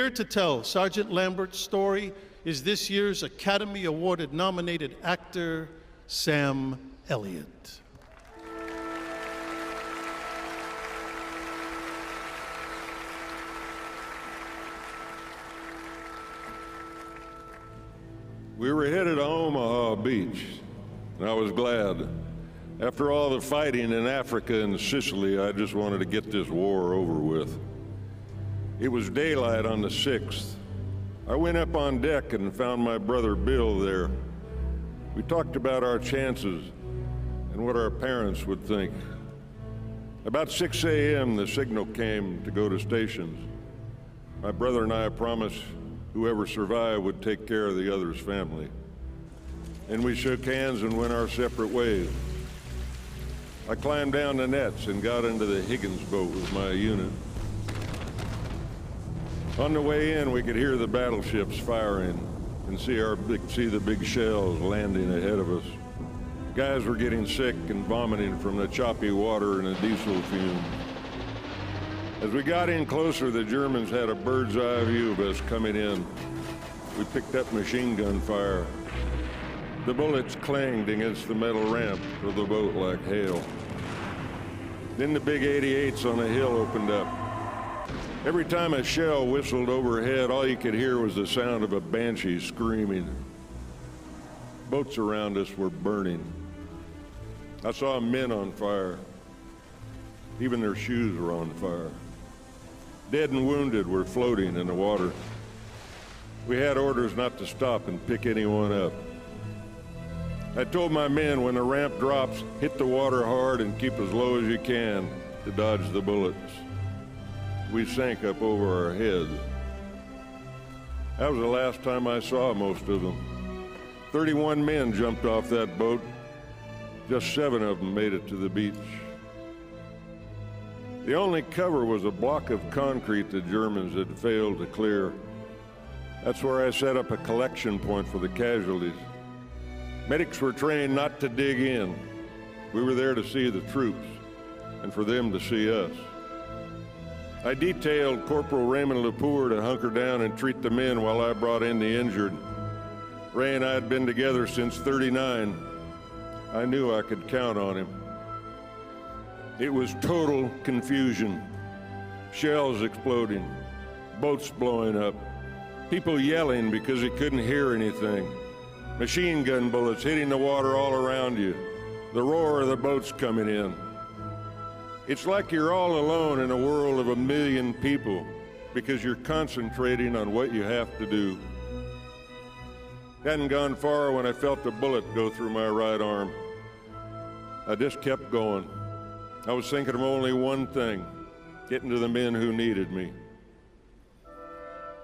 Here to tell Sergeant Lambert's story is this year's Academy Award nominated actor, Sam Elliott. We were headed to Omaha Beach, and I was glad. After all the fighting in Africa and Sicily, I just wanted to get this war over with. It was daylight on the 6th. I went up on deck and found my brother Bill there. We talked about our chances and what our parents would think. About 6 a.m., the signal came to go to stations. My brother and I promised whoever survived would take care of the other's family. And we shook hands and went our separate ways. I climbed down the nets and got into the Higgins boat with my unit. On the way in, we could hear the battleships firing and see the big shells landing ahead of us. Guys were getting sick and vomiting from the choppy water and the diesel fumes. As we got in closer, the Germans had a bird's eye view of us coming in. We picked up machine gun fire. The bullets clanged against the metal ramp of the boat like hail. Then the big 88s on the hill opened up. Every time a shell whistled overhead, all you could hear was the sound of a banshee screaming. Boats around us were burning. I saw men on fire. Even their shoes were on fire. Dead and wounded were floating in the water. We had orders not to stop and pick anyone up. I told my men, when the ramp drops, hit the water hard and keep as low as you can to dodge the bullets. We sank up over our heads. That was the last time I saw most of them. 31 men jumped off that boat. Just 7 of them made it to the beach. The only cover was a block of concrete the Germans had failed to clear. That's where I set up a collection point for the casualties. Medics were trained not to dig in. We were there to see the troops and for them to see us. I detailed Corporal Raymond Lepore to hunker down and treat the men while I brought in the injured. Ray and I had been together since '39. I knew I could count on him. It was total confusion. Shells exploding, boats blowing up, people yelling because they couldn't hear anything, machine gun bullets hitting the water all around you, the roar of the boats coming in. It's like you're all alone in a world of 1 million people because you're concentrating on what you have to do. Hadn't gone far when I felt a bullet go through my right arm. I just kept going. I was thinking of only one thing, getting to the men who needed me.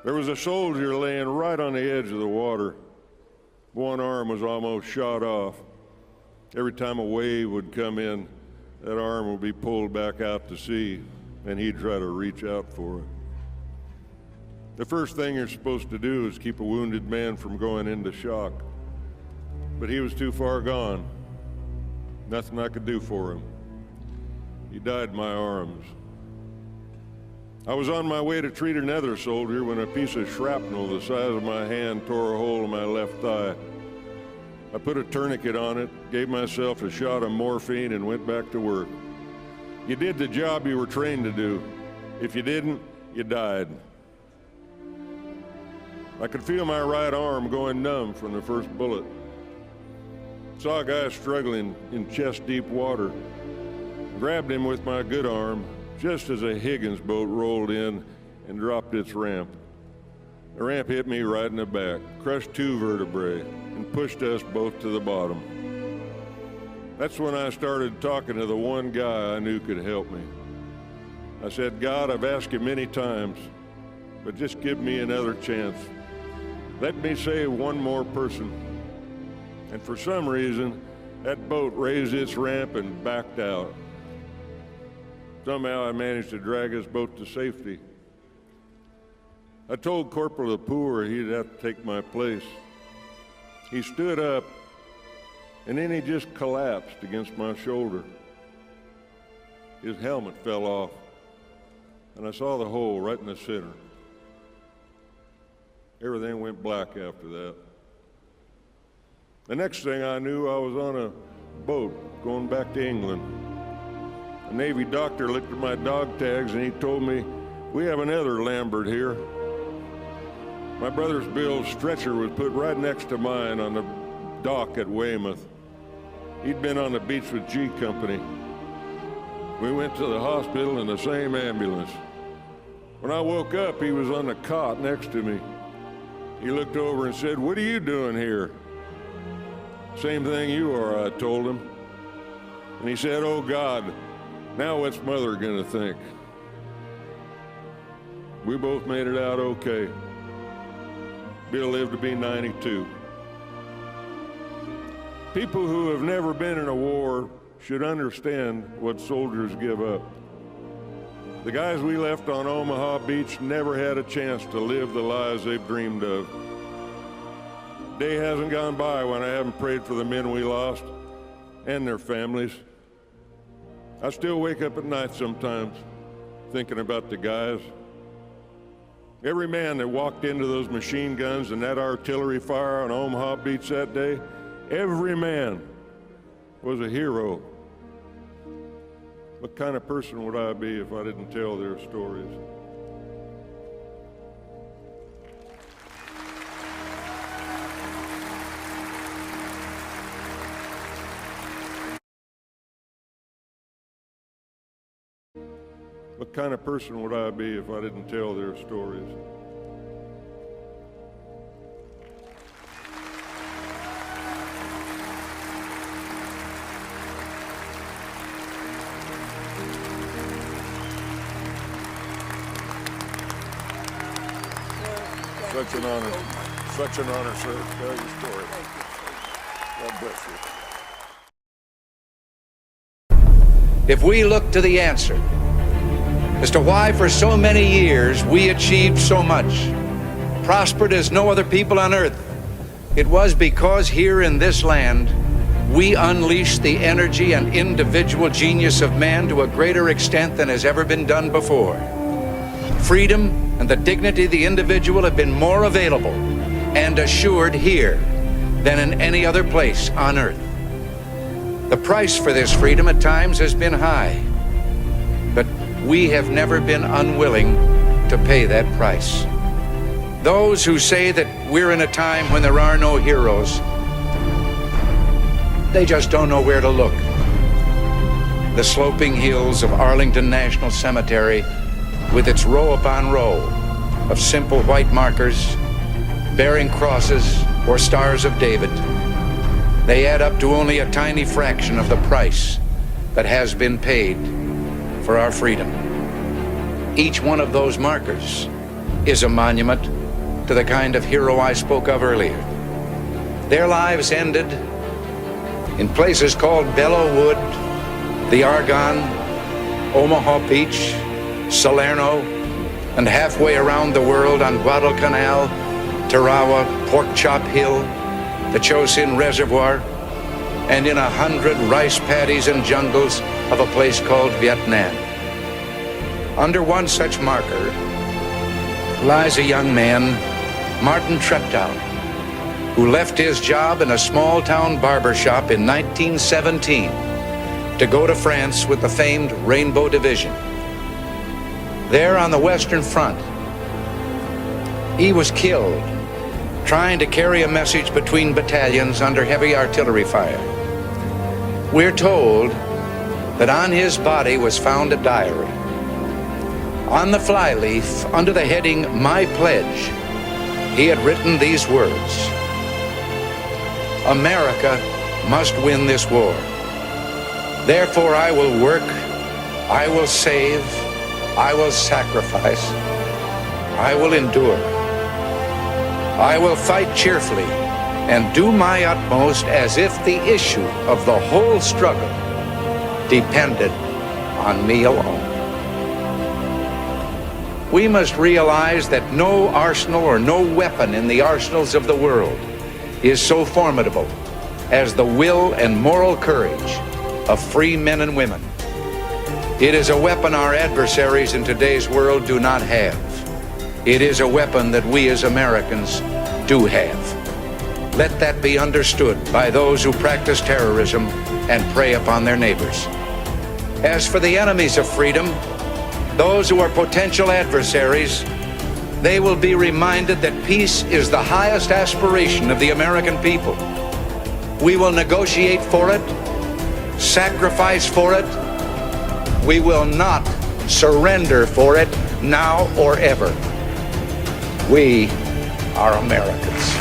There was a soldier laying right on the edge of the water. One arm was almost shot off. Every time a wave would come in, that arm would be pulled back out to sea, and he'd try to reach out for it. The first thing you're supposed to do is keep a wounded man from going into shock. But he was too far gone. Nothing I could do for him. He died in my arms. I was on my way to treat another soldier when a piece of shrapnel the size of my hand tore a hole in my left thigh. I put a tourniquet on it, gave myself a shot of morphine, and went back to work. You did the job you were trained to do. If you didn't, you died. I could feel my right arm going numb from the first bullet. Saw a guy struggling in chest-deep water. Grabbed him with my good arm just as a Higgins boat rolled in and dropped its ramp. The ramp hit me right in the back, crushed 2 vertebrae, and pushed us both to the bottom. That's when I started talking to the one guy I knew could help me. I said, God, I've asked you many times, but just give me another chance. Let me save one more person. And for some reason, that boat raised its ramp and backed out. Somehow I managed to drag his boat to safety. I told Corporal Lepore he'd have to take my place. He stood up, and then he just collapsed against my shoulder. His helmet fell off, and I saw the hole right in the center. Everything went black after that. The next thing I knew, I was on a boat going back to England. A Navy doctor looked at my dog tags and he told me, "We have another Lambert here." My brother's Bill's stretcher was put right next to mine on the dock at Weymouth. He'd been on the beach with G Company. We went to the hospital in the same ambulance. When I woke up, he was on the cot next to me. He looked over and said, "What are you doing here?" "Same thing you are," I told him. And he said, "Oh God, now what's Mother gonna think?" We both made it out okay. Bill lived to be 92. People who have never been in a war should understand what soldiers give up. The guys we left on Omaha Beach never had a chance to live the lives they've dreamed of. Day hasn't gone by when I haven't prayed for the men we lost and their families. I still wake up at night sometimes thinking about the guys. Every man that walked into those machine guns and that artillery fire on Omaha Beach that day, every man was a hero. What kind of person would I be if I didn't tell their stories? What kind of person would I be if I didn't tell their stories? Such an honor. Such an honor, sir, to tell your story. God bless you. If we look to the answer as to why for so many years we achieved so much, prospered as no other people on earth, it was because here in this land we unleashed the energy and individual genius of man to a greater extent than has ever been done before. Freedom and the dignity of the individual have been more available and assured here than in any other place on earth. The price for this freedom at times has been high, but we have never been unwilling to pay that price. Those who say that we're in a time when there are no heroes, they just don't know where to look. The sloping hills of Arlington National Cemetery, with its row upon row of simple white markers bearing crosses or stars of David, they add up to only a tiny fraction of the price that has been paid for our freedom. Each one of those markers is a monument to the kind of hero I spoke of earlier. Their lives ended in places called Belleau Wood, the Argonne, Omaha Beach, Salerno, and halfway around the world on Guadalcanal, Tarawa, Pork Chop Hill, the Chosin Reservoir, and in 100 rice paddies and jungles of a place called Vietnam. Under one such marker lies a young man, Martin Treptow, who left his job in a small-town barber shop in 1917 to go to France with the famed Rainbow Division. There on the Western Front, he was killed trying to carry a message between battalions under heavy artillery fire. We're told that on his body was found a diary. On the flyleaf, under the heading, "My Pledge," he had written these words: "America must win this war. Therefore I will work, I will save, I will sacrifice, I will endure. I will fight cheerfully and do my utmost as if the issue of the whole struggle depended on me alone." We must realize that no arsenal or no weapon in the arsenals of the world is so formidable as the will and moral courage of free men and women. It is a weapon our adversaries in today's world do not have. It is a weapon that we as Americans do have. Let that be understood by those who practice terrorism and prey upon their neighbors. As for the enemies of freedom, those who are potential adversaries, they will be reminded that peace is the highest aspiration of the American people. We will negotiate for it, sacrifice for it. We will not surrender for it now or ever. We are Americans.